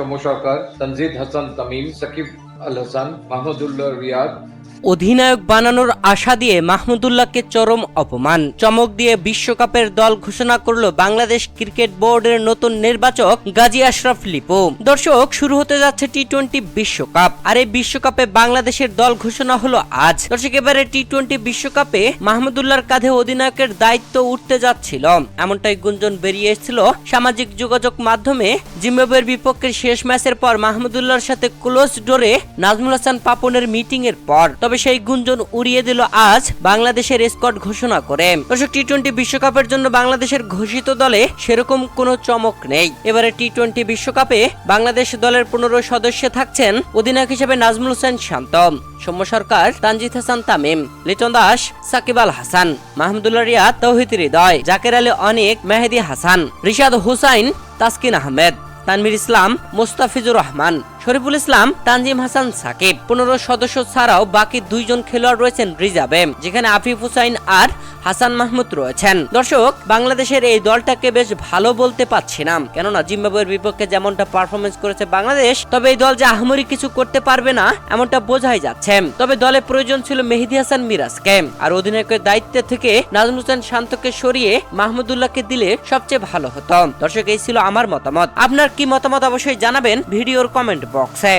সৌম্য সরকার, তানজিদ হাসান তামিম, সাকিব আল হাসান, মাহমুদুল্লাহ রিয়াদ। অধিনায়ক বানানোর আশা দিয়ে মাহমুদুল্লাহকে চরম অপমান, চমক দিয়ে বিশ্বকাপের দল ঘোষণা করল বাংলাদেশ ক্রিকেট বোর্ডের নতুন নির্বাচক গাজী আশরাফ লিপু। দর্শক, শুরু হতে যাচ্ছে টি-20 বিশ্বকাপ, আর এই বিশ্বকাপে বাংলাদেশের দল ঘোষণা হলো আজ। দর্শক, এবারে টি-20 বিশ্বকাপে মাহমুদুল্লাহর কাঁধে অধিনায়কের দায়িত্ব উঠতে যাচ্ছিল, এমনটাই গুঞ্জন বেরিয়ে এসেছিল সামাজিক যোগাযোগ মাধ্যমে। জিম্বাবুয়ের বিপক্ষে শেষ ম্যাচের পর মাহমুদুল্লাহর সাথে ক্লোজ ডোরে নাজমুল হাসান পাপনের মিটিং এর পর তবে সেই গুঞ্জন উড়িয়ে দিল আজ বাংলাদেশের স্কোয়াড ঘোষণা করে। দর্শক, টি-20 বিশ্বকাপের জন্য বাংলাদেশের ঘোষিত দলে সেরকম কোনো চমক নেই। এবারে টি-20 বিশ্বকাপে বাংলাদেশ দলের 15 সদস্য থাকছেন অধিনায়ক হিসেবে নাজমুল হোসেন শান্ত, সৌম্য সরকার, তানজিদ হাসান তামিম, লিটন দাস, সাকিব আল হাসান, মাহমুদুল্লাহ রিয়াদ, তৌহিদ হৃদয়, জাকের আলী অনিক, মেহেদী হাসান, রিশাদ হুসাইন, তাসকিন আহমেদ, তানভীর ইসলাম, মোস্তাফিজুর রহমান, শরীফুল ইসলাম, তানজিম হাসান সাকিব। 15 সদস্য ছাড়াও বাকি 2 জন খেলোয়াড় রয়েছেন রিজার্ভে, যেখানে আফিফ হুসাইন আর হাসান মাহমুদ রয়েছেন। দর্শক, বাংলাদেশের এই দলটাকে বেশ ভালো বলতে পারছি না, কেননা জিম্বাবুয়ের বিপক্ষে যেমনটা পারফরমেন্স করেছে বাংলাদেশ, তবে এই দল যে আহামরি কিছু করতে পারবে না এমনটা বোঝাই যাচ্ছে। তবে দলে প্রয়োজন ছিল মেহেদী হাসান মিরাজকে, আর অধিনায়কের দায়িত্ব থেকে নাজমুল হোসেন শান্তকে সরিয়ে মাহমুদুল্লাহকে দিলে সবচেয়ে ভালো হতো। দর্শক, এই ছিল আমার মতামত। আপনার কি মতামত অবশ্যই জানাবেন ভিডিওর কমেন্ট বক্সে।